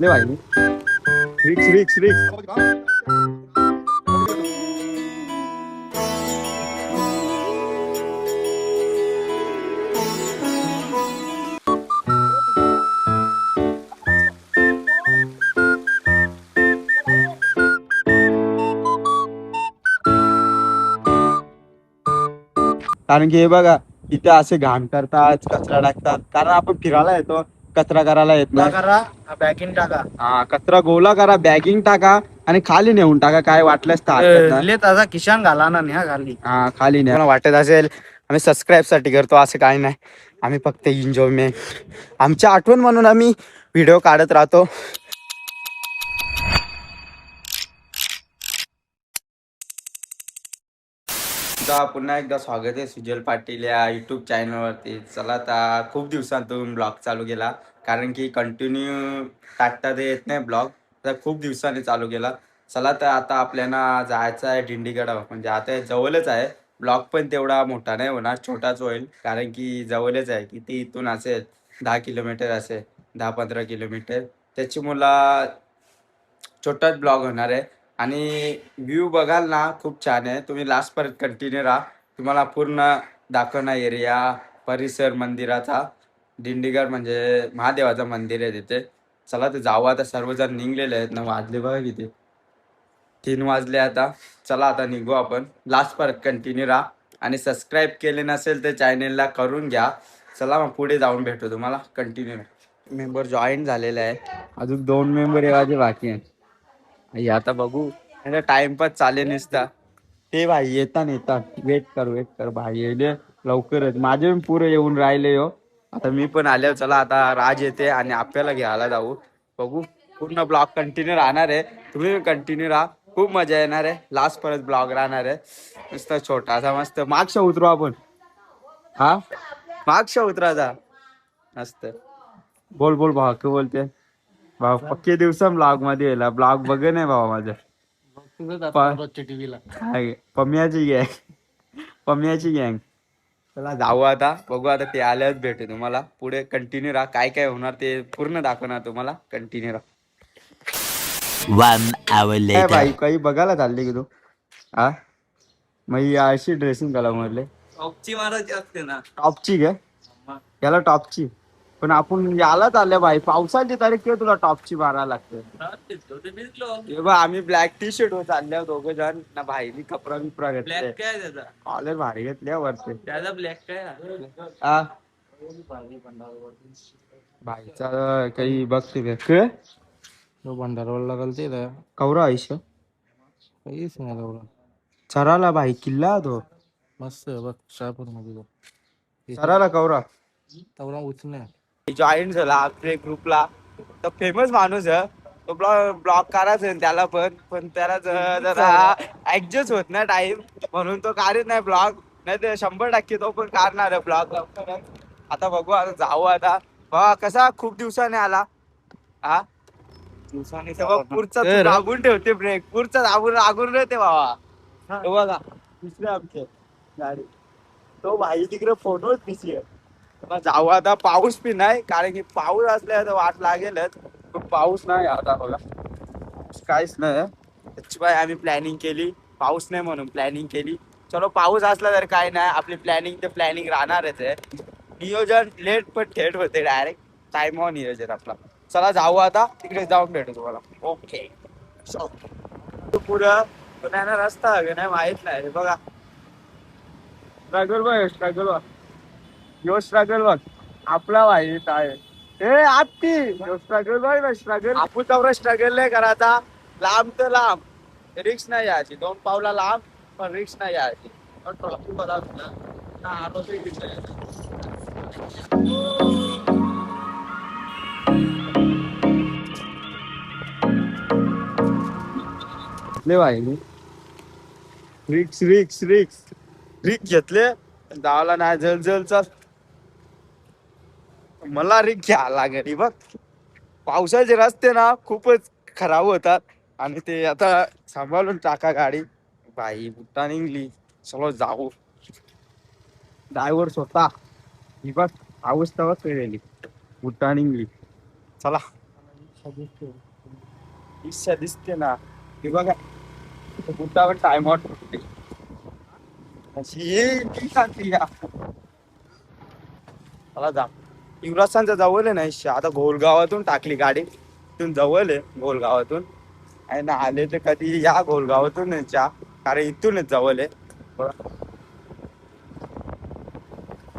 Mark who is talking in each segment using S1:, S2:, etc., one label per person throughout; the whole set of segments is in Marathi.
S1: ले भाई रिक्स रिक्स रिक्स. कारण की हे बघा इथे असे घाण करतात, कचरा टाकतात. कारण आपण फिरायला येतो, कचरा करायला येत नाही.
S2: करा बॅकिंग टाका.
S1: हा, कचरा गोला करा, बॅगिंग टाका आणि खाली नेऊन टाका. काय वाटलंच तर हरकत नाही.
S2: ले ताजा किशान घाला ना न्या खाली.
S1: हा, खाली नाही. मला वाटत असेल आम्ही सबस्क्राईब साठी करतो, असं काही नाही. आम्ही फक्त एन्जॉयमेंट, आमच्या आठवण म्हणून आम्ही व्हिडिओ काढत राहतो. पुन्हा एकदा स्वागत आहे सुजल पाटील या युट्यूब चॅनलवरती. चला आता खूप दिवसांतून ब्लॉग चालू केला, कारण की कंटिन्यू टाकता येत नाही ब्लॉग. तर खूप दिवसांनी चालू केला. चला तर आता आपल्याला जायचं आहे दिंडीगड. म्हणजे आता जवळच आहे. ब्लॉग पण तेवढा मोठा नाही होणार, छोटाच होईल. कारण की जवळच आहे, किती इथून असेल 10 किलोमीटर असेल, 10-15 किलोमीटर. त्याची मुला छोटाच ब्लॉग होणार आहे. आणि व्ह्यू बघाल ना, खूप छान आहे. तुम्ही लास्ट पर्यंत कंटिन्यू राहा, तुम्हाला पूर्ण दाखवणार एरिया, परिसर मंदिराचा. दिंडीगड म्हणजे महादेवाचं मंदिर आहे तिथे. चला तर जाऊ. आता सर्वजण निघलेले आहेत ना, वाजले बघा किती, 3 वाजले आता. चला आता निघू आपण. लास्ट पर्यंत कंटिन्यू राहा आणि सबस्क्राईब केले नसेल तर चॅनेलला करून घ्या. चला मग पुढे जाऊन भेटू तुम्हाला. कंटिन्यू मेंबर जॉईन झालेले आहे, अजून 2 मेंबर येवायचे बाकी आहे. आता बघू, टाइमपास चालेल नसता. ते भाई येतात वेट कर भाई, येले लवकरच. माझे पण पुरे येऊन राहिले हो. आता मी पण आले. चला आता राज येते आणि आपल्याला घ्यायला जाऊ. बघू, पूर्ण ब्लॉग कंटिन्यू राहणार आहे. तुम्ही कंटिन्यू राहा, खूप मजा येणार आहे. लास्ट परत ब्लॉग राहणार आहे. नुसतं छोटासा मस्त मागशा उतरू आपण. हा, मागशा उतराचा मस्त. बोल बोल भाऊ, काय बोलते भाऊ? पक्के दिवसा ब्लॉग मध्ये येला. ब्लॉग बघ नाही भावा माझ्या.
S2: टीव्हीला
S1: पम्याची गँग. चला जाऊ आता. बघू आता ते आल्याच भेटू तुम्हाला. पुढे कंटिन्यू राहा, काय काय होणार ते पूर्ण दाखवणार तुम्हाला. कंटिन्यू राहा.
S3: 1 hour
S1: काय
S3: later.
S1: भाई, काही बघायला चालली की तू? हा, मग अशी ड्रेसिंग कला म्हणले
S2: टॉपची मारायची असते ना.
S1: टॉपची घे, याला टॉपची. पण आपण यालाच आल्या भाई, पावसाची तारीख किंवा तुला टॉपची मारायला लागते. हे बघ, आम्ही ब्लॅक टी शर्ट वर चालल्या दोघं जण ना. भाई मी कपडा बिपरा घेतले.
S2: ब्लॅक काय त्याचा?
S1: कॉलर भारी घेतल्या वरते.
S2: त्याचा ब्लॅक काय?
S1: हा, भाईचा काही बघते काय
S2: भंडारवाला लागल ते
S1: कवरा आयुष्य
S2: काहीच नाही तेवढं.
S1: चराला भाई किल्ला तो
S2: मस्त बघ शहापूर मध्ये
S1: चराला कवरा
S2: तेवढा उचल
S1: जॉईन झाला आपल्या ग्रुपला. तर फेमस माणूस आहे तो. ब्लॉग करायचा आहे त्याला पण त्याला जरा ऍडजस्ट होत नाही टाइम, म्हणून तो काढत नाही ब्लॉग. नाही तर 100% तो पण काढणार आहे ब्लॉग. आता बघू, आता जाऊ. आता बघा कसा खूप दिवसाने आला. हा, दिवसाने पुढचा तू दाबून ठेवते ब्रेक. पुढचा दाबून राहते बाबा. तो बघा दुसरे आमचे गाडी, तो भाई तिकडे फोटोच बिसी आहे. जाऊ आता. पाऊस बी नाही, कारण की पाऊस असल्या तर वाट लागेलच. पाऊस नाही आता बघा, काहीच नाही. त्याशिवाय आम्ही प्लॅनिंग केली, पाऊस नाही म्हणून प्लॅनिंग केली. चलो, पाऊस असला तर काय नाही, आपली प्लॅनिंग तर प्लॅनिंग राहणारच आहे. नियोजन लेट पण थेट होते, डायरेक्ट टाइमवर नियोजन आपला. चला जाऊ आता, तिकडे जाऊन भेटू तुम्हाला. ओके. पुढं पुण्याला रस्ता नाही माहित नाही. बघा स्ट्रगल बघ, स्ट्रगल बघ, यो स्ट्रगल बघ आपला माहित आहे. हे आत्ती स्ट्रगल बघ ना, स्ट्रगल. आपण तेवढा स्ट्रगल नाही करायचा. लांब तर लांब, रिक्स नाही यायची. 2 पावला लांब, पण रिक्स नाही यायची. ट्रॉफिक बघा भाई. रिक्स रिक्स रिक्स रिक्स घेतले जावला नाही. जल मला रिक्स घ्या लागेल. बघ, पावसाचे रस्ते ना खूपच खराब होतात. आणि ते आता सांभाळून टाका गाडी. बाई बुट्टा निघली. चलो जाऊ. ड्रायव्हर स्वतः. ही बघ पाऊस तवाच केलेली बुट्टा निघली. चला इच्छा दिसते ना हे बघा बुटावर टाइम आउट मला जा युवराजांचा जवळ आहे ना इच्छा आता घोलगावातून टाकली गाडी इथून जवळ आहे घोलगावातून आणि ना आले तर कधी या घोलगावातून चा कारण इथूनच जवळ आहे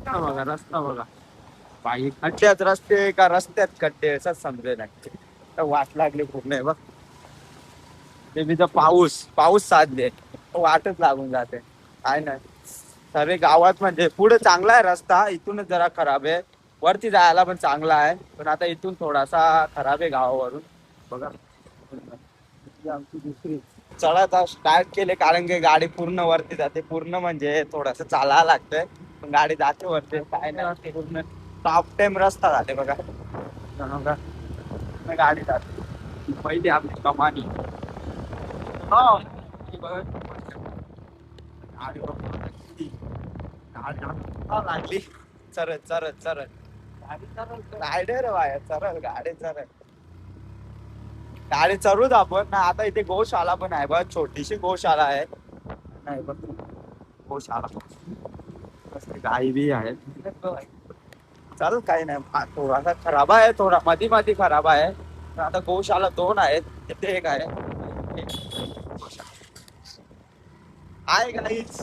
S1: रस्ता बघा रस्ता बघा बाई खड्ड्यात रस्ते का रस्त्यात खड्डे असं समजे नाही वाट लागली पूर्ण आहे बघ ते तिथं पाऊस पाऊस साधले वाटच लागून जाते काय नाही सर्व गावात म्हणजे पुढे चांगला आहे रस्ता इथूनच जरा खराब आहे वरती जायला पण चांगला आहे पण आता इथून थोडासा खराब आहे गावावरून बघा ही आमची दुसरी चढत स्टार्ट केले कारण की गाडी पूर्ण वरती जाते पूर्ण म्हणजे थोडस चालायला लागतंय पण गाडी जाते वरती काय नाही पूर्ण टॉप टाइम रस्ता झाले बघा बघा. गाडी जाते पहिली आपली कमानी हो ही बघा. गाडी बघा. गाडी लागली चरत चरत चरत रायडर वाया चरत गाडी चरत गाडी चढूच आपण ना आता इथे गोशाळा पण आहे बघ छोटीशी गोशाळा आहे नाही बघ गोशाळा मस्त गाई बी आहे चाल काही नाही थोडासा खराब आहे थोडा मधी मधी खराब आहे पण आता गोशाळा 2 आहेत तिथे एक आहे आहे गाईच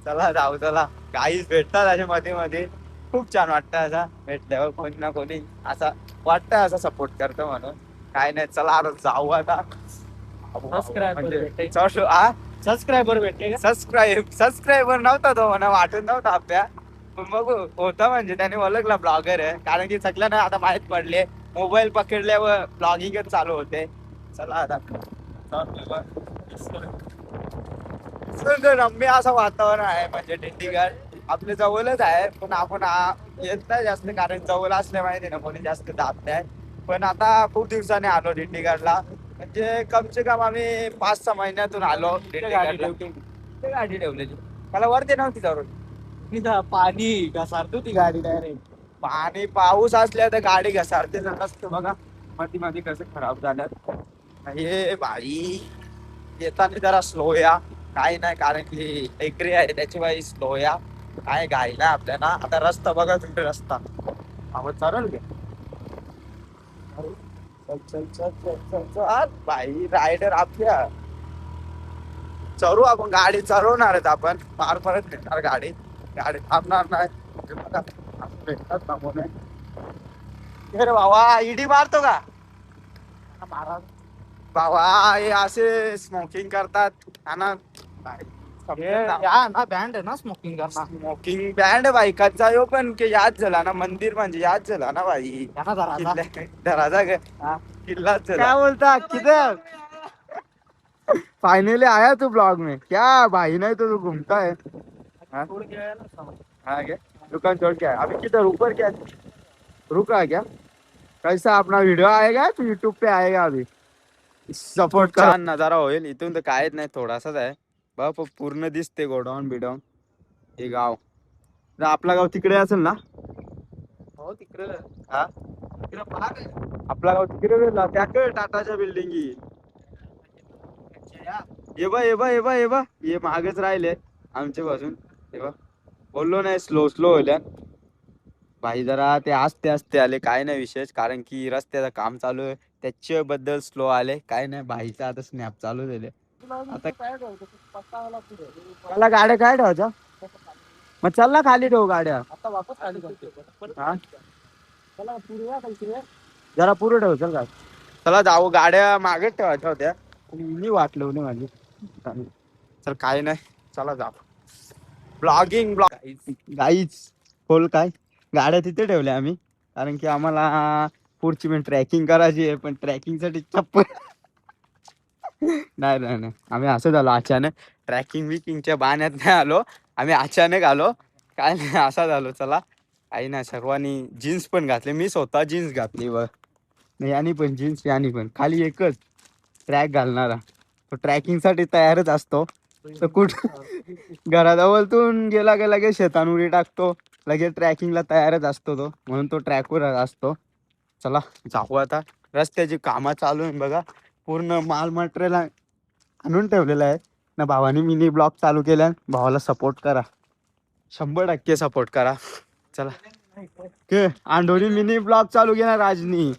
S1: चला जाऊ चला गाईच भेटतात अशा मध्ये मध्ये खूप छान वाटतं असं भेटल्यावर कोणी ना कोणी असा वाटतं असं सपोर्ट करतो म्हणून काय नाही चला आता जाऊ आता
S2: सबस्क्रायबर भेटते
S1: सबस्क्रायबर नव्हता तो म्हणा वाटत नव्हता आपल्या पण मग होता म्हणजे त्याने ओळखला ब्लॉगर आहे कारण की सगळ्यांना आता माहित पडले मोबाईल पकडल्यावर ब्लॉगिंगच चालू होते चला आता रम्य असं वातावरण आहे म्हणजे दिंडीगड आपल्या जवळच आहे पण आपण येत नाही जास्त कारण जवळ असल्या माहिती ना कोणी जास्त जात नाही पण आता खूप दिवसाने आलो दिंडीगडला म्हणजे कम से कम आम्ही 5-6 महिन्यातून आलो गाडी ठेवलेली मला वरती नव्हती जरूर
S2: पाणी घसारतो ती गाडी डायरेक्ट
S1: पाणी पाऊस असल्या तर गाडी घसारते नसतं बघा मध्ये मध्ये कसं खराब झाल्यात हे बाई येताना जरा स्लो या काही नाही कारण की टेकरी आहे त्याची बाई स्लो या काय गायला आपल्याला आता रस्ता बघा तुम्ही रस्ता आवाज चालेल का चल चल चल चल चल चल बाई रायडर आपल्या चढू आपण गाडी चढवणार आहेत आपण पार परत भेटणार गाडी गाडी थांबणार नाही बघा भेटतात थांबवणे अरे बाबा इडी मारतो का बाबा हे असे स्मोकिंग करतात ना
S2: बँड आहे ना स्मोकिंग करणार
S1: स्मोकिंग बँड बाई कच्चा यो पण की याद झाला ना मंदिर म्हणजे याद झाला ना बाई धराचा किल्लाच क्या बोलता किधर फाइनली आया तू ब्लॉग में क्या भाई नहीं तो तू घूमता है हाँ क्या दुकान छोड़ के आया अभी किधर ऊपर क्या रुका क्या कैसा अपना वीडियो आएगा तो यूट्यूब पे आएगा अभी सपोर्ट कर छान नजारा होईल इथून तर कायच नाही थोडासाच आहे बाप पूर्ण दिसते गोडाऊन बिडाऊन हे गाव आपला गाव तिकडे असेल ना
S2: हो तिकडे
S1: हा आपला गाव तिकडे गेला त्याकडे टाटाच्या बिल्डिंग ये बा ये बा ये बा ये बा ये मागच राहिले आमच्या पासून हे बा बोललो नाही स्लो स्लो होल्या भाई जरा ते आस्ते आस्ते आले काय नाही विशेष कारण की रस्त्याचं काम चालू आहे त्याच्याबद्दल स्लो आले काय नाही भाईचं आता स्नॅप चालू झाले आता मला गाड्या काय ठेवायच्या मग चल ना खाली ठेवू गाड्या
S2: आता वापस खाली
S1: हा जरा पुढे ठेव चल का चला जाऊ गाड्या मागेच ठेवायच्या होत्या मी वाटलं नाही माझी चल काय नाही चला जाऊ ब्लॉगिंग गाईच खोल काय गाड्या तिथे ठेवल्या आम्ही कारण की आम्हाला पुढची पण ट्रॅकिंग करायची आहे पण ट्रॅकिंग साठी चप्पल नाही नाही नाही आम्ही असं झालो अचानक ट्रॅकिंग विकिंगच्या बाण्यात नाही आलो आम्ही अचानक आलो काय नाही असा झालो चला काही नाही सर्वांनी जीन्स पण घातले मी स्वतः जीन्स घातली बघ यानी पण जीन्स यानी पण खाली एकच ट्रॅक घालणारा तो ट्रॅकिंग साठी तयारच असतो तर घराजवळतून गेला की लगेच शेतान उडी टाकतो लगेच ट्रॅकिंगला तयारच असतो तो म्हणून तो ट्रॅकवर असतो चला जाऊ आता. रस्त्याची कामं चालू आहे बघा. पूर्ण माल मटेरियल आणून ठेवलेलं आहे ना. भावानी मिनी ब्लॉग चालू केल्या. भावाला सपोर्ट करा, 100% सपोर्ट करा. चला के आंडोली मिनी ब्लॉग चालू केला राजनी.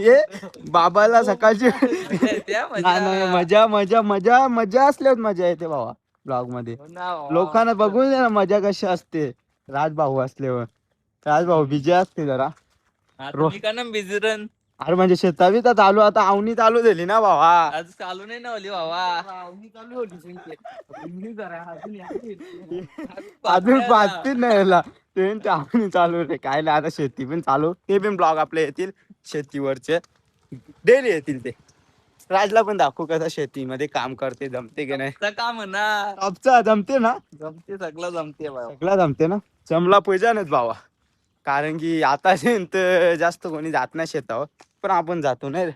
S1: ये बाबाला सकाळची नाही, मजा मजा मजा मजा असल्यावर मजा येते भावा ब्लॉग मध्ये. लोकांना बघून दे ना मजा कशी असते. राजभाऊ असल्यावर राजभाऊ बिजी असते जरा.
S2: बिजरन
S1: अरे म्हणजे शेतावी तर चालू, आता आवनी चालू झाली ना भावा.
S2: आज चालू नाही ना ओली बाबा. चालू होती
S1: अजून पाचतीच नाही याला. ते आवनी चालू रे काय नाही. आता शेती पण चालू, ते पण ब्लॉग आपले येतील शेतीवरचे डेली येतील. ते राजला पण दाखवू कसं शेतीमध्ये काम करते, जमते की नाही.
S2: काम ना
S1: जॉबचा जमते ना,
S2: जमते सगळं जमते
S1: सगळं जमते ना. जमला पाहिजे नाच भावा. कारण की आता तर जास्त कोणी जात नाही शेतावर, पण आपण जातो नाही रे.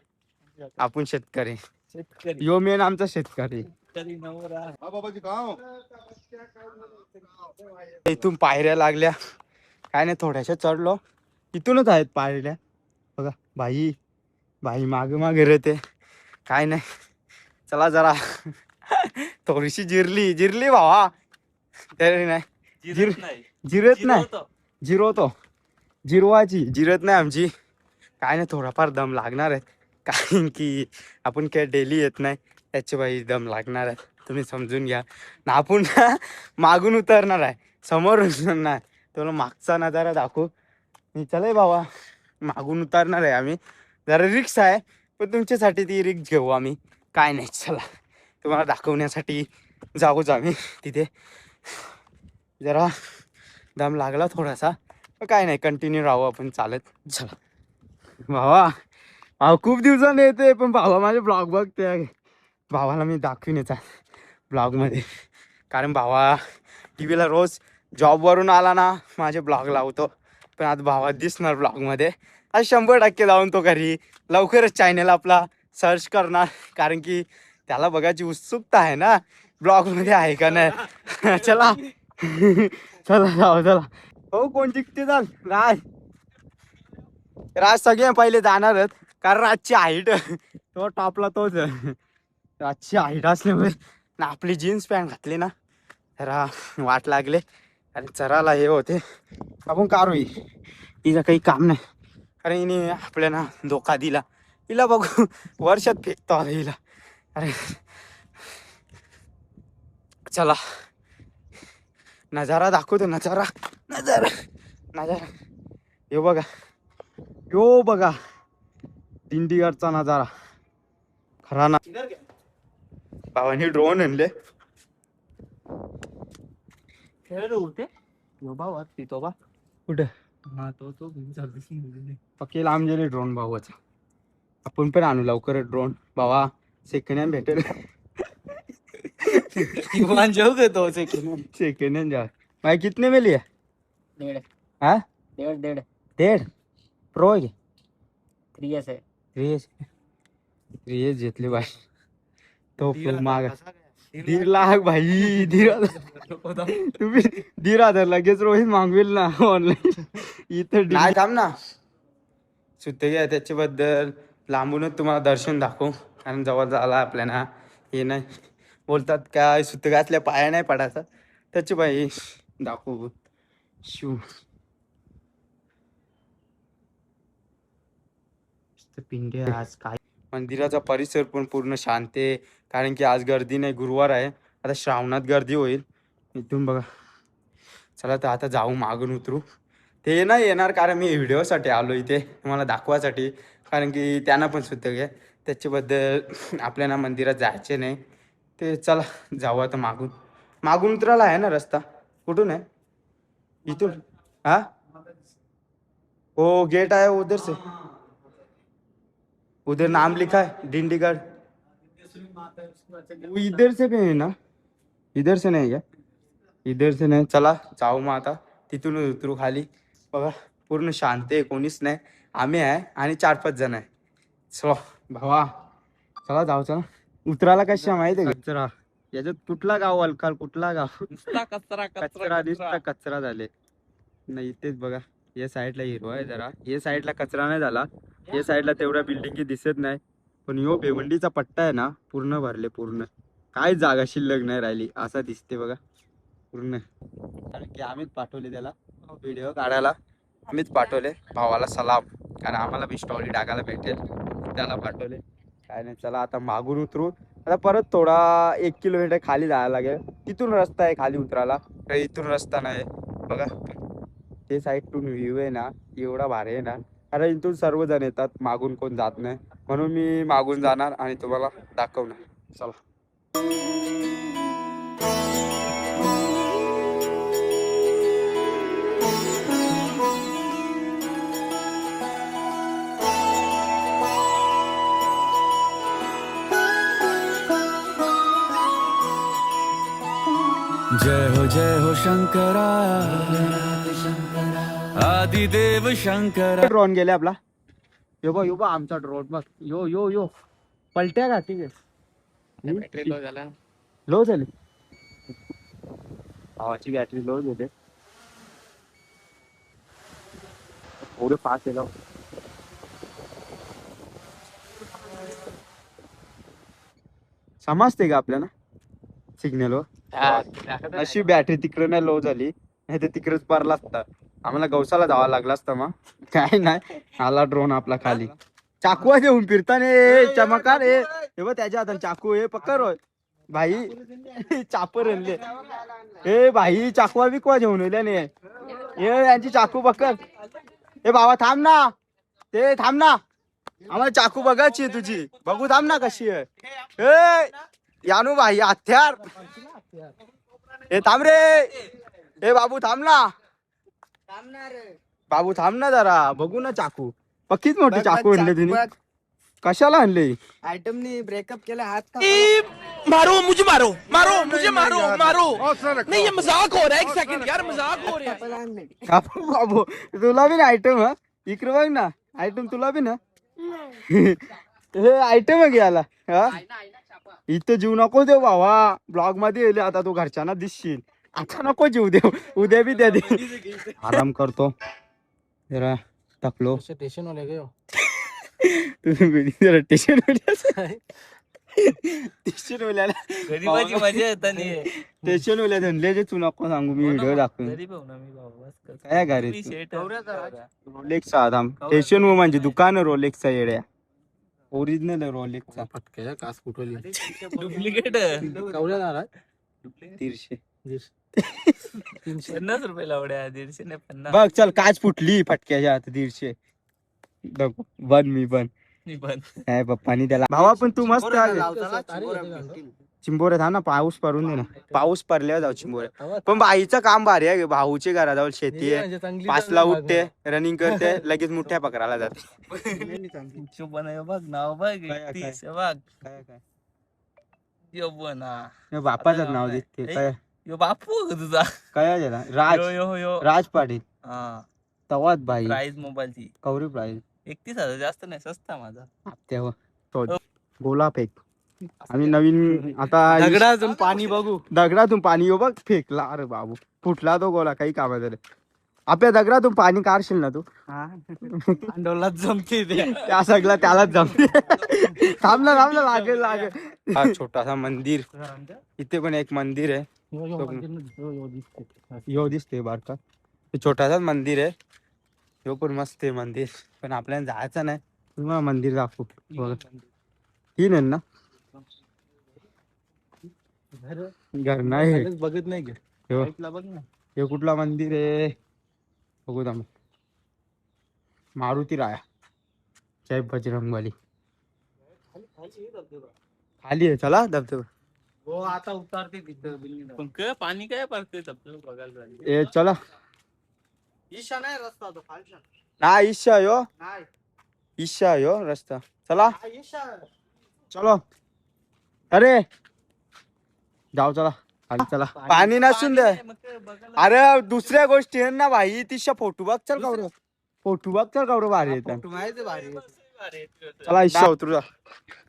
S1: आपण शेतकरी,
S2: शेतकरी
S1: यो मेन आमचा शेतकरी. इथून पायऱ्या लागल्या काय नाही, थोड्याशा चढलो. इथूनच आहेत पायऱ्या बघा. बाई बाई मागे मागे रहते काय नाही. चला जरा थोडीशी जिरली भावा. तरी नाही जिरत नाही, जिरवतो. जिरत नाही आमची. काय नाही, थोडाफार दम लागणार आहे. कारण की आपण काय डेली येत नाही, त्याची बाई दम लागणार आहे. तुम्ही समजून घ्या ना. आपण मागून उतरणार आहे, समोर नाही. तुला मागचा नजारा दाखवू. चला बाबा, मागून उतरणार आहे आम्ही. जरा रिक्स आहे, पण तुमच्यासाठी ती रिक्स घेऊ आम्ही. काय नाही, चला तुम्हाला दाखवण्यासाठी जाऊच आम्ही तिथे. जरा दम लागला थोडासा, काय नाही, कंटिन्यू राहू आपण चालत. चला भावा खूप दिवसांनी येते, पण भावा माझे ब्लॉग बघते. भावाला मी दाखवीन याचा ब्लॉगमध्ये. कारण भावा टी व्हीला रोज जॉबवरून आला ना माझे ब्लॉग लावतो. पण आज भावा दिसणार ब्लॉगमध्ये. आज 100% जाऊन तो घरी लवकरच चॅनल आपला सर्च करणार. कारण की त्याला बघायची उत्सुकता आहे ना, ब्लॉगमध्ये आहे का नाही. चला चला जाऊ चला. हो कोण जिंकते चाल राज सगळे पहिले जाणारच. कारण राजची हाईट तो टॉपला तोच. राजची हाईट असल्यामुळे ना आपली जीन्स पॅन्ट घातली ना जरा वाट लागले. आणि चराला हे होते आपण कारू. हिचं काही काम नाही, कारण हिने आपल्याला धोका दिला. हिला बघू वर्षात फेकतो आता हिला. अरे चला नजारा दाखवतो. नजारा नजारा नजारा यो बघा, यो बघा दिंडीगडचा नजारा खरा ना. भावानी ड्रोन आणले.
S2: उडते बाबा तो बा
S1: कुठे
S2: हा तो
S1: पक्के लांब गेले ड्रोन भावाचा. आपण पण आणू लवकर ड्रोन भावा. सेकंड हँड भेटेल.
S2: तो
S1: सेकंड हँड जा भाई. कितने में लिया?
S2: 1.5
S1: हाँ
S2: 1.5
S1: 1.5 प्रो आहे.
S2: 3S आहे.
S1: 3S घेतले भाई. तो प्रो मागा 1.5 लाख भाई. 1.5 तुम्ही 1.5 लगेच रोहित मागवेल ना ऑनलाईन. इथं नाही थांब ना. सुट्टे घ्या त्याच्याबद्दल लांबूनच तुम्हाला दर्शन दाखवू. कारण जवळ झाला आपल्याला हे नाही बोलतात काय, सुट्टे घातल्या पाया नाही पडायचा. त्याची बाई दाखवू शिव पिंडे. आज काय मंदिराचा परिसर पण पूर्ण शांत आहे. कारण की आज गर्दी नाही, गुरुवार आहे. आता श्रावणात गर्दी होईल. इथून बघा. चला तर आता जाऊ, मागून उतरू. ते नाही येणार कारण मी व्हिडिओसाठी आलो इथे तुम्हाला दाखवासाठी. कारण की त्यांना पण सुद्धा घ्या त्याच्याबद्दल आपल्याला मंदिरात जायचे नाही. ते चला जाऊ आता मागून. मागून उतरायला आहे ना रस्ता. कुठून आहे? इथून हा वो गेट आया उधर से. उधर नाम लिखा है डिंडीगढ़. वो इधर से भी है ना, इधर से नहीं क्या? इधर से नाही. चला जाऊ मग आता. तिथून उतरू खाली. बघा पूर्ण शांत आहे, कोणीच नाही. आम्ही आहे आणि 4-5 जण आहे. चला भावा चला जाऊ. चला उतरायला कशा माहिती आहे कचरा. याच्यात कुठला गाव अलकाल, कुठला गाव.
S2: कचरा
S1: कचरा दिसता कचरा झाले नाही. इथेच बघा या साईडला हिरवा आहे जरा, या साईडला कचरा नाही झाला, या साईडला तेवढ्या बिल्डिंगी दिसत नाही, पण यो भिवंडीचा पट्टा आहे ना पूर्ण भरले, पूर्ण काय जागा शिल्लक नाही राहिली असा दिसते बघा पूर्ण. कारण की आम्हीच पाठवले त्याला व्हिडिओ काढायला, आम्हीच पाठवले भावाला सलाम, कारण आम्हाला बी स्टोरी टाकायला भेटेल, त्याला पाठवले. काय नाही, चला आता मागून उतरू. आता परत थोडा 1 किलोमीटर खाली जायला लागेल, तिथून रस्ता आहे खाली उतरायला, काही इथून रस्ता नाही बघा. ते साईडतून व्ह्यू आहे ना एवढा भारी आहे ना, कारण इथून सर्वजण येतात, मागून कोण जात नाही, म्हणून मी मागून जाणार आणि तुम्हाला दाखवणार. चला.
S4: जय हो शंकरा आदिदेव शंकरा.
S1: ड्रोन गेले आपला, यो बा आमचा ड्रोन बघ, यो पलट्या का ठीक आहे, लो झाली भावाची बॅटरी लो झाली, थोडं फास्ट येलो. समजते का आपल्याला सिग्नल वर? अशी बॅटरी तिकडे नाही लो झाली, नाही तर तिकडेच पारला असता, आम्हाला गवसाला जावं लागला असतं. मग काय नाही, आला ड्रोन आपला खाली. चाकू घेऊन फिरताना चमकार हे बघ त्याच्या हातात चाकू आहे, पक्कर भाई चापर आणले ए भाई, चाकवा बिकवा घेऊन येल्याने हे यांची चाकू पक्कर. ए बाबा थांब ना, ते थांब ना, आम्हाला चाकू बघायची आहे तुझी, बघू थांब ना कशी आहे. ए यानू भाई हत्यार, ए थांब रे, ए बाबू थांब ना, बाबू थांब ना जरा, बघू ना चाकू. पक्कीच मोठी चाकू आणले तुम्ही, कशाला आणले?
S2: आयटम ने ब्रेकअप केला, हात
S5: मारो मुझे, मारो मारो मुझे, मारो मारो नहीं, ये मजाक हो रहा है, एक सेकंड यार, मजाक हो रहा है.
S1: बाबू तुला बी ना आयटम, हा इकडे बघ ना आयटम, तुला बी ना हे आयटम आहे घ्यायला. हा इथं जीव नको देऊ भावा, ब्लॉग मध्ये येले आता तू घरच्यांना दिसशील, आता नको जीव देऊ, उद्या बी द्या दे. आराम करतो जरा, थकलो.
S2: स्टेशन वाले गए
S1: तुम्ही जरा टेशन टेशन वाल्याला
S5: गरीबाची मजा येत नाही.
S1: टेशन वाल्या धनले जे तू नको सांगू, मी व्हिडिओ दाखवून.
S5: गरीब हो ना मी बाबा, बस कर.
S1: काय घरी
S5: मी शेट
S1: रोलेक्सचा आधाम, टेशन वो म्हणजे दुकान रोलेक्सचा येड्या, ओरिजिनल आहे रोलेक्सचा.
S2: फटक्या कास फुटवली.
S5: डुप्लिकेट
S2: कवड्या झाला
S1: 300
S5: 50 रुपये लावड्या, 150 ने 50.
S1: बघ चल, काच फुटली फटक्याच्या हात, 150 बघ. बन मी बन
S5: मी पण
S1: काय पप्पानी त्याला. भावा पण तू मस्त चिंबोरे था ना, पाऊस पडून दे ना, पाऊस पडल्यावर जाऊ चिंबोरे. पण बाईचं काम भारी आहे, भाऊच्या घराजवळ शेती आहे, 5ला उठते, रनिंग करते, लगेच मुठ्या पकडायला जाते.
S5: शुभन आहे बघ, नाव बघ,
S1: काय?
S5: 31 आहे बघ,
S1: काय काय
S5: यौवना.
S1: हे बापाचं नाव दिसते काय?
S5: यो बापू का तुझा?
S1: काय त्याला? राज
S5: यो यो यो
S1: राज पाटील.
S5: हा,
S1: तवाच बाई
S5: प्राइस मोबाईलची
S1: कवरी प्राईज
S5: 31,000, जास्त नाही, स्वस्त माझा.
S1: हप्त्यावर गोला फेक. आम्ही नवीन आता
S2: दगडातून पाणी बघू,
S1: दगडातून पाणी येऊ बघ, फेकला. अरे बाबू फुटला तो गोला, काही कामा झालं. आपल्या दगडातून पाणी काढशील ना तू?
S2: अंडोला जमते ते.
S1: त्या सगळं त्यालाच जमते. थांबला लागेल लागेल. हा छोटासा मंदिर, इथे पण एक मंदिर आहे, यो दिसते बारका, छोटासा मंदिर आहे, यो पण मस्त आहे मंदिर, पण आपल्याला जायचं नाही. तुम्हाला मंदिर दाखवू बघ, ही नाही ना घर नाही,
S2: बघत नाही
S1: बघ ना हे कुठला मंदिर आहे, बघू थांब. मारुती राया, जय बजरंगबली. खाली आहे, चला धबधबा.
S2: हो आता उतारते तिथं.
S5: पण पाणी काय पडतंय धबधबा बघायला.
S1: ए चला,
S2: ईशा नाही रस्ता तो खालचा.
S1: ना ईशा यो,
S2: नाही
S1: ईशा यो रस्ता. चला
S2: ईशा.
S1: चलो, अरे जाऊ चला खाली चला. पाणी नसून दे. अरे दुसऱ्या गोष्टी आहे ना भाई, तिशा फोटो बघ चल कवर, फोटो बघ चल कवर भारी येतात.
S2: माहिती भारी.
S1: चला ईशा उतरू जा.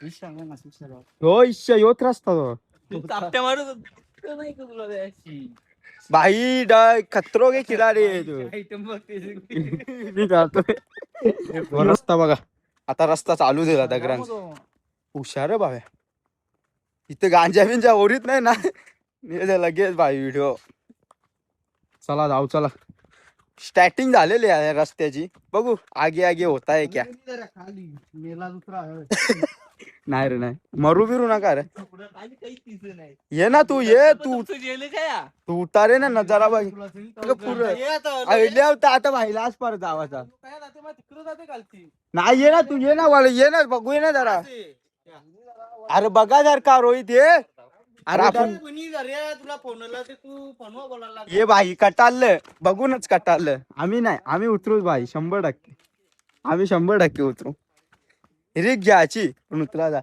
S2: ईशा नाही ना.
S1: हो ईशा योच रस्ता तो.
S5: ताप्या मारत नाही का तुला त्याची?
S1: भाई खतरो के खिलाडी आहे तू.
S2: आयटम बघते
S1: मी जातोय रस्ता बघा. आता रस्ता चालू दिला दगडांचा. हुशार आहे बाबा. इथे गांजा बिंजा ओरीत नाही ना. लगेच भाई व्हिडिओ. चला जाऊ चला. स्टार्टिंग झालेली आहे रस्त्याची. बघू आगे आगे होत आहे क्या.
S2: खाली मेला दुसरा
S1: नाही रे नाही मरू बिरू नका रे.
S2: काहीच दिसत नाही.
S1: ये ना तू ये तू
S2: गेले काय
S1: तू उतारे ना नजारा बघ. पुरं आयडिया होता आता भाईला आज परत जावाचा.
S2: तिकडे जाते खालची
S1: नाही ये ना तू ये ना वाला ये ना बघू ये ना जरा. अरे बघा जर का रोहित ये. अरे आपण
S2: तुला फोनला ते तू फोनवर बोलायला
S1: ये भाई कटाळलं बघूनच कटाळलं. आम्ही नाही आम्ही उतरूच भाई 100%. आम्ही 100% उतरू. रिक घ्यायची पण उतरा जा.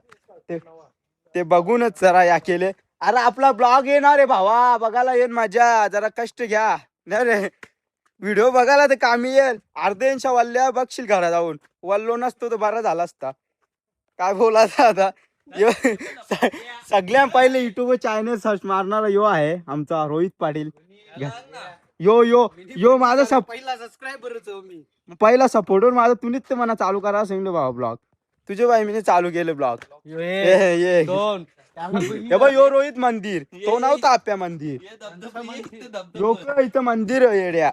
S1: ते बघूनच जरा या केले. अरे आपला ब्लॉग येणार आहे भावा बघायला येईल मजा. जरा कष्ट घ्या नाही रे. व्हिडिओ बघायला तर कामी येईल. अर्ध्यांच्या वल्ल्या बघशील घरा जाऊन. वल्लो नसतो तर बरा झाला असता. काय बोलायचं आता. सगळ्यात पहिले युट्यूब चॅनल सर्च मारणारा यो आहे आमचा रोहित पाटील. यो यो यो माझा
S2: पहिला सबस्क्रायबर मी
S1: पहिला सपोर्टर माझा. तुम्हीच तर मला चालू करा सांगितलं भावा ब्लॉग. तुझे बाई मी चालू केले ब्लॉग. ये
S2: दोन
S1: यो रोहित मंदिर तो नव्हता आप्या मंदिर. लोक इथं मंदिर येड्या.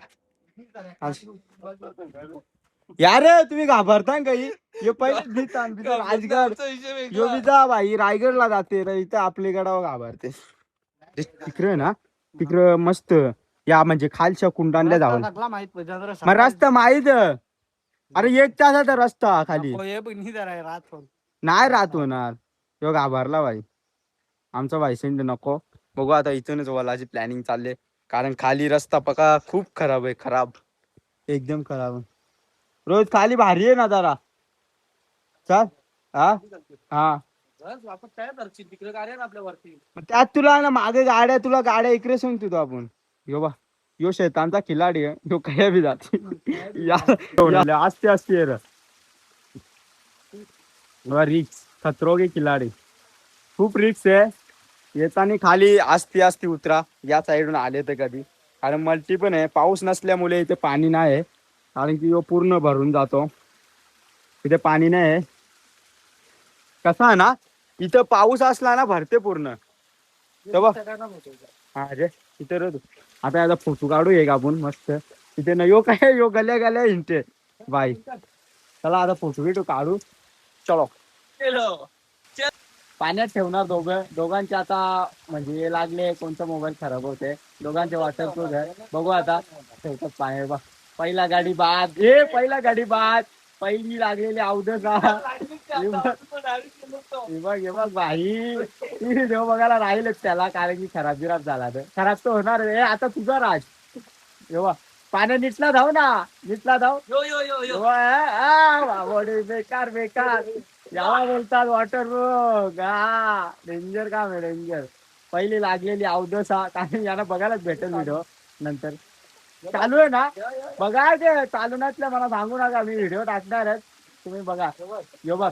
S1: यार तुम्ही घाबरता काही. यो पहिले राजगड यो बिजा भाई रायगडला जाते रे. इथं आपल्याकडं घाबरते. तिकडे ना तिकडं मस्त या म्हणजे खालच्या कुंडांना जाऊन मग रस्ता माहित. अरे 1 तासाचा रस्ता खाली नाही राहत होणार. यो घाबरला भाई आमचा भाईसेंड नको. बघू आता इथूनच वलाची प्लॅनिंग चालले. कारण खाली रस्ता पका खूप खराब आहे. खराब एकदम खराब. रोज खाली भारी आहे ना जरा. चल हा हा
S2: तिकडे गाडी ना आपल्या वरती
S1: त्यात तुला ना मागे गाड्या तुला गाड्या इकडे सांगतो तो आपण. यो बा यो शैतानचा खिलाडी आहे. यो काय बी जाते असते असते रिक्स खतरोगे खिलाडी. खूप रिक्स आहे. येताना खाली असती असती उतरा. या साईडून आले तर कधी कारण मल्टी पण आहे. पाऊस नसल्यामुळे इथे पाणी नाही आहे. कारण की यो पूर्ण भरून जातो. इथे पाणी नाही आहे. कसा आहे ना इथं पाऊस असला ना भरते पूर्ण. हा रे इथे रे आता याचा फोटो काढू एक आपण मस्त. इथे ना यो काय यो गल्या गल्या हिंटे बाई. चला आता फोटो बिटो काढू. चलो पाण्यात ठेवणार दोघांचे आता म्हणजे लागले. कोणता मोबाईल खराब होते दोघांचे वॉटरप्रूफ आहे. बघू आता ठेवतात पाणी. बघ पहिला गाडी बाद. पहिला गाडी बाद. पहिली लागलेली अवधसा. बघ भाई देव बघायला राहीलच त्याला. कारण की खराब बिराब झाला तर खराब तर होणार. आता तुझा राज येवा पाण्या नीटला धाव ना. नीटला धाव बेकार बेकार याला बोलतात वॉटर रोग. हा डेंजर काम आहे डेंजर. पहिली लागलेली अवधसा. कारण यांना बघायलाच भेटेल व्हिडिओ नंतर. चालू आहे ना बघा. ते चालू नसल्या मला सांगू नका. मी व्हिडिओ टाकणार तुम्ही बघा. यो बघ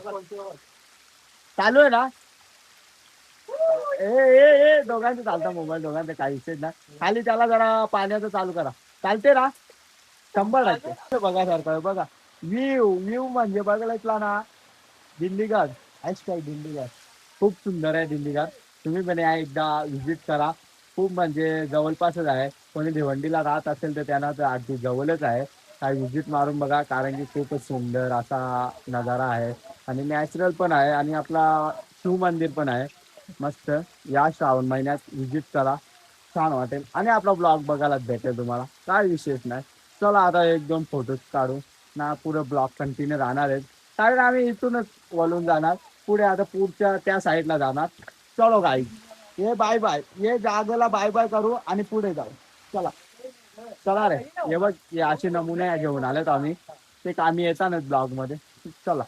S1: चालू आहे ना. ए दोघांचं चालतं मोबाईल दोघांचं काही विषय ना. खाली त्याला जरा पाण्याचं चालू करा. चालते ना 100%. बघासारखं बघा. व्ह्यू म्हणजे बघायला ना दिल्लीगड काय दिल्लीगड खूप सुंदर आहे. दिल्लीगड तुम्ही पण या एकदा व्हिजिट करा. खूप म्हणजे जवळपासच आहे. कोणी भिवंडीला राहत असेल तर त्यांना तर अगदी जवळच आहे. काय व्हिजिट मारून बघा. कारण की खूपच सुंदर असा नजारा आहे. आणि नॅचरल पण आहे. आणि आपला शिव मंदिर पण आहे मस्त. या श्रावण महिन्यात व्हिजिट करा छान वाटेल. आणि आपला ब्लॉग बघायलाच भेटेल तुम्हाला. काय विशेष नाही. चला आता 1-2 फोटोज काढू ना. पुढे ब्लॉग कंटिन्यू राहणार आहेत. कारण आम्ही इथूनच वळून जाणार. पुढे आता पुढच्या त्या साईडला जाणार. चलो गाई ये बाय बाय. ये जागेला बाय बाय करू आणि पुढे जाऊ. चला चला रे. हे बघ हे असे नमुने घेऊन आलेत आम्ही. ते कामी येतातच ब्लॉग मध्ये. चला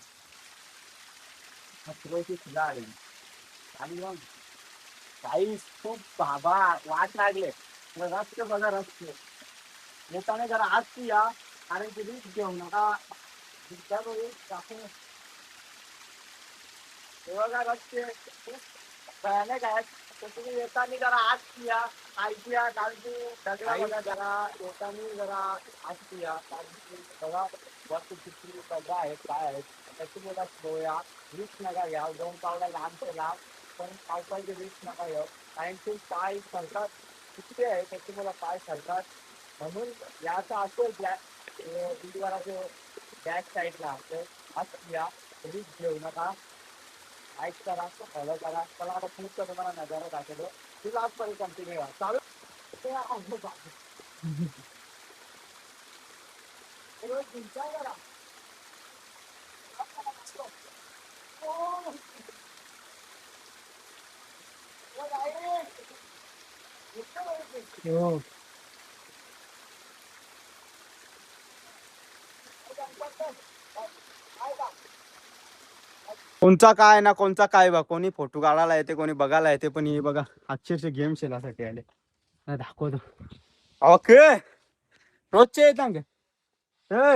S1: काही खूप बाबा वाट लागले. रस्ते बघा रस्ते येताना जरा आज या. कारण की रिस्क घेऊ नका. हे बघा रस्ते भयानक आहेत.
S2: तर तुम्ही येताना जरा आत पिया, काय पिया, कारण की दगडा बघा जरा येताना जरा आत पिया, कारण की बघा वरती किती दगडा आहेत, काय आहेत, त्याची मला स्लोया, रिस्क नका घ्या, 2 पावला लांब ते लांब, पण पावसाचे रिस्क नका घ्या, कारण की पाय सरतात किती आहे, त्याची मला पाय सरतात, म्हणून याचा असेल ब्लॅक असे बॅक साईडला तर असं पिया, रिस्क घेऊ नका. लाईक करा, फॉलो करा. चला आता पुढचा तुम्हाला नजारा दाखवतो. ती लास्ट पर्यंत कंटिन्यू व्हा. चालू ते आहे बघा. रोज enjoy करा. ओ. ओ direct. इतकं बघितलं.
S1: हो. कोणचा काय ना कोणचा काय बा, कोणी फोटो काढायला येते, कोणी बघायला येते, पण हे बघा अक्षरशः गेम खेळासाठी आले. दाखवतो ओके. रोजचे येतात का?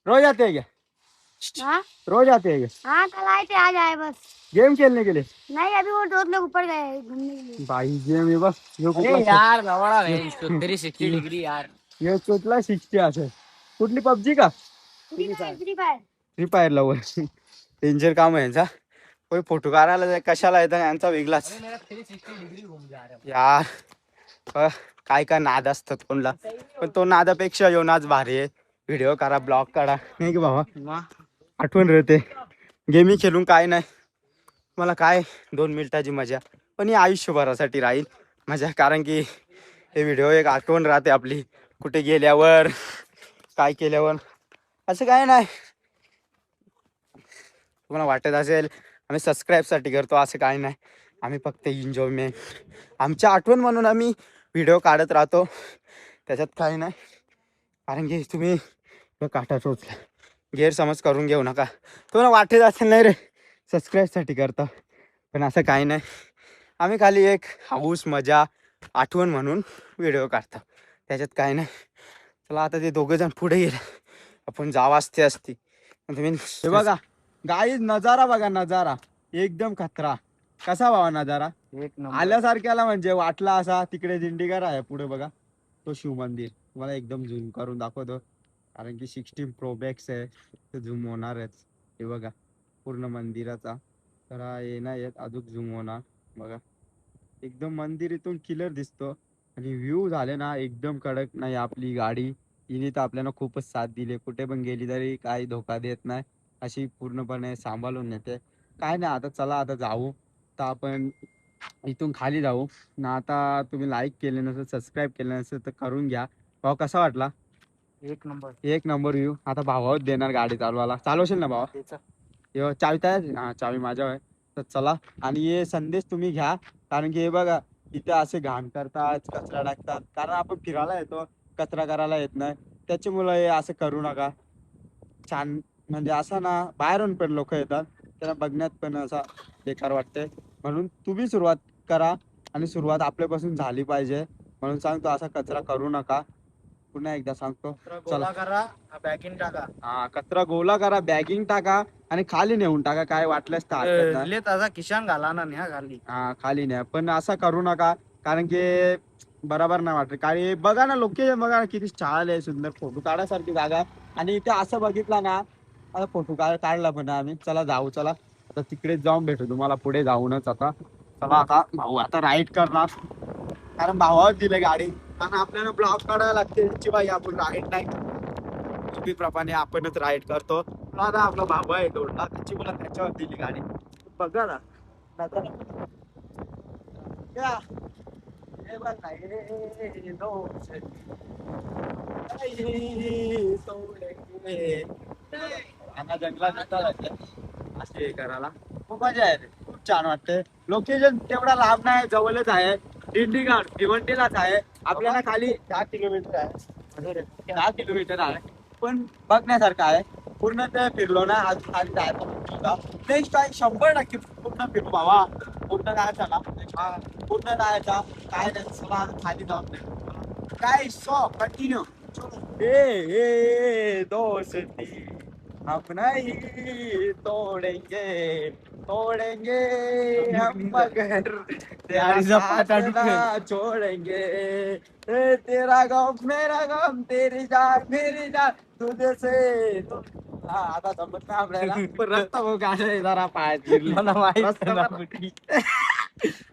S1: रोज आते हैं क्या?
S6: हाँ
S1: रोज आते हैं क्या?
S6: हाँ कल आए थे आज आए बस।
S1: गेम खेलने के लिए?
S6: नहीं अभी वो दोस्त लोग ऊपर गए हैं घूमने के लिए।
S1: भाई गेम है बस यो
S2: अरे यार गवाडा है इसको 360 डिग्री यार.
S1: यो चोटला 60 असेल. कुठली पबजी का?
S6: Free fire
S1: free fire lover. Danger काम आहे यांचा. कोई फोटो काढायला जाय कशाला येतं यांचा वेगळाच.
S2: मेरा 360 डिग्री घूम जा रहा है.
S1: यार काय काय नाद असतात कोणला, पण तो नादापेक्षा यो नाच भारी आहे. व्हिडिओ करा, ब्लॉग काढा, नाही की बाबा आठवण राहते. गेमिंग खेळून काय नाही, मला काय 2 मिनिटाची मजा, पण ही आयुष्यभरासाठी राहील मजा, कारण की हे व्हिडिओ एक आठवण राहते आपली, कुठे गेल्यावर काय केल्यावर. असं काय नाही, तुम्हाला वाटत असेल आम्ही सबस्क्राईबसाठी करतो, असं काय नाही. आम्ही फक्त एन्जॉयमेंट, आमच्या आठवण म्हणून आम्ही व्हिडिओ काढत राहतो, त्याच्यात काही नाही. कारण की तुम्ही काटा टोचला, गैरसमज करून घेऊ नका. तुम्हाला वाटत असेल नाही रे सबस्क्राईबसाठी करता, पण असं काही नाही. आम्ही खाली एक हाऊस मजा आठवण म्हणून व्हिडिओ काढतो, त्याच्यात काही नाही. चला आता ते दोघं जण पुढे गेले, आपण जाव असती. तुम्ही हे बघा गाई नजारा बघा, नजारा एकदम खतरा. कसा बाबा नजारा?
S2: एक नंबर.
S1: आल्यासारख्याला म्हणजे वाटला असा. तिकडे दिंडीगर आहे पुढे बघा, तो शिव मंदिर तुम्हाला एकदम झूम करून दाखवतो, कारण की 16 प्रो मॅक्स आहे, ते झूम होणारच. हे बघा पूर्ण मंदिराचा तर हे नाही येत, अजून झूम होणार बघा. एकदम मंदिर इथून क्लिअर दिसतो, आणि व्ह्यू झाले ना एकदम कडक. नाही आपली गाडी हिने तर आपल्याला खूपच साथ दिली, कुठे पण गेली तरी काही धोका देत नाही, अशी पूर्णपणे सांभाळून नेते. काय नाही आता चला आता जाऊ, तर आपण इथून खाली जाऊ ना. आता तुम्ही लाईक केले नसेल, सबस्क्राईब केले नसेल तर करून घ्या. भाऊ कसा वाटला?
S2: एक नंबर.
S1: एक नंबर व्ह्यू. आता भावाच देणार गाडी चालवायला, चालवशील ना भावा? यो चावी काय? हा चावी माझ्या आहे. तर चला, आणि हे संदेश तुम्ही घ्या, कारण की हे बघा इथे असे घाण करतात, कचरा टाकतात, कारण आपण फिरायला येतो, कचरा करायला येत नाही, त्याच्यामुळे हे असं करू नका. छान म्हणजे असं ना, बाहेरून पण लोक येतात, त्यांना बघण्यात पण असा बेकार वाटते, म्हणून तुम्ही सुरुवात करा, आणि सुरुवात आपल्यापासून झाली पाहिजे, म्हणून सांगतो असा कचरा करू नका. पुन्हा एकदा सांगतो,
S2: चला करा, बॅगिंग टाका.
S1: हा कचरा गोला करा, बॅगिंग टाका, आणि खाली नेऊन टाका, काय वाटल्यास तर हरकत नाही.
S2: ले ताजा किशान घाला ना न्या खाली.
S1: हा खाली न्या, पण असं करू नका, कारण की बरोबर नाही वाटत. कारण हे बघा ना लोकेशन बघा ना किती छान आहे, सुंदर फोटो काढायसारखी जागा आहे. आणि इथे असं बघितलं ना, आता फोटो काढला पण आम्ही. चला जाऊ, चला आता तिकडे जाऊन भेटू तुम्हाला पुढे जाऊनच. आता चला, आता भाऊ आता राईड करणार, कारण भावावर दिले गाडी, कारण आपल्याला ब्लॉग काढायला लागते त्याची बाई, आपण राईड नाही प्रमाणे आपणच राईड करतो. आता आपला भाऊ आहे दोडला, त्याची मला त्याच्यावर दिली गाडी, बघा ना या. हे बघ ना, हे दोस्त काही सोडेंगे. त्यांना जंगलात जातात असे हे करायला खूप मजा आहे, खूप छान वाटते. लोकेशन तेवढा लांब नाही, जवळच आहे. दिंडीगड भिवंडीलाच आहे, आपल्याला खाली 10 किलोमीटर आहे, 10 किलोमीटर आहे, पण बघण्यासारखं आहे. पूर्ण ते फिरलो ना, अजून खाली जायचं नेक्स्ट टाइम 100% पूर्ण फिरू बाबा. पूर्ण जायचा ना, पूर्ण जायचा काय नाही, खाली जाऊन काय सो कंटिन्यू. दोस्ती हम नहीं तोड़ेंगे, तोड़ेंगे हम मगर तेरा साथ ना छोड़ेंगे ए, तेरा गम मेरा गम तेरी जान तुझे से हा आता जमत नाही आपल्याला पण रस्ता बघ गाणं आहे जरा पाय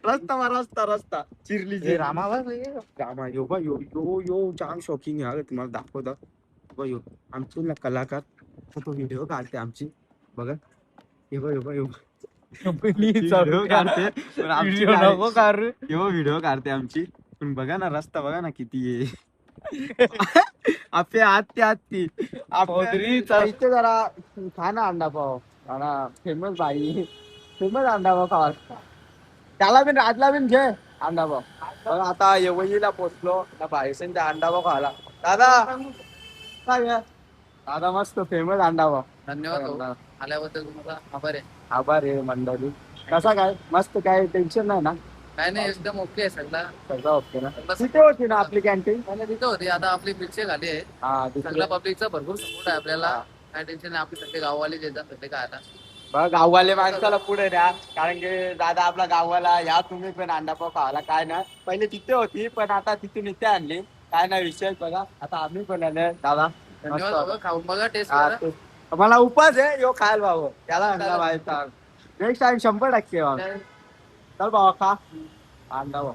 S1: रस्ता चिरली रामा यो बा यो यो यो जाम शॉकिंग आहे तुम्हाला दाखवतो बघ यो आमचे ना कलाकार तो व्हिडिओ काढते आमची बघा हे बघ व्हिडिओ काढते पण आमची व्हिडिओ काढते आमची पण बघा ना रस्ता बघा ना किती आहे आपे आती इथे जरा खा ना अंडा पाव फेमस भाई फेमस अंडा पाव खावा त्याला बिन राजला बिन घे अंडा पाव बघा आता येवईला पोचलो त्या भाईसेंच्या अंडा पाव खाला दादा काय घ्या दादा मस्त फेमस अंडा पाव
S7: धन्यवाद आल्याबद्दल तुम्हाला आभार आहे.
S1: आभार आहे मंडळी कसा काय मस्त काय टेन्शन नाही ना
S7: काय नाही एकदम ओके आहे सगळा.
S1: सगळं ओके ना तिथे होती ना आपली कॅन्टीन
S7: आणि तिथं होती आता आपली पिक्चर झाली आहे.
S1: हा
S7: सगळ्या पब्लिकचा भरपूर सपोर्ट आहे आपल्याला. काय टेन्शन नाही. आपले सगळे गाववाले येतात सगळे काय आता
S1: बघ गाववाले माणसाला पुढे द्या कारण की दादा आपला गाववाला या तुम्ही पण अंडा पाव खावाला काय ना पहिले तिथे होती पण आता तिथून इथे आणली काय ना विषय बघा आता आम्ही पण आले दादा
S7: धन्यवाद बाबा. खाऊन बघा टेस्ट
S1: हा,
S7: करा.
S1: तेच. मला उपास आहे यो खायला भाऊ त्याला अंडा व्हायचा नेक्स्ट टाइम 100% चल भावा खा अंडा भाऊ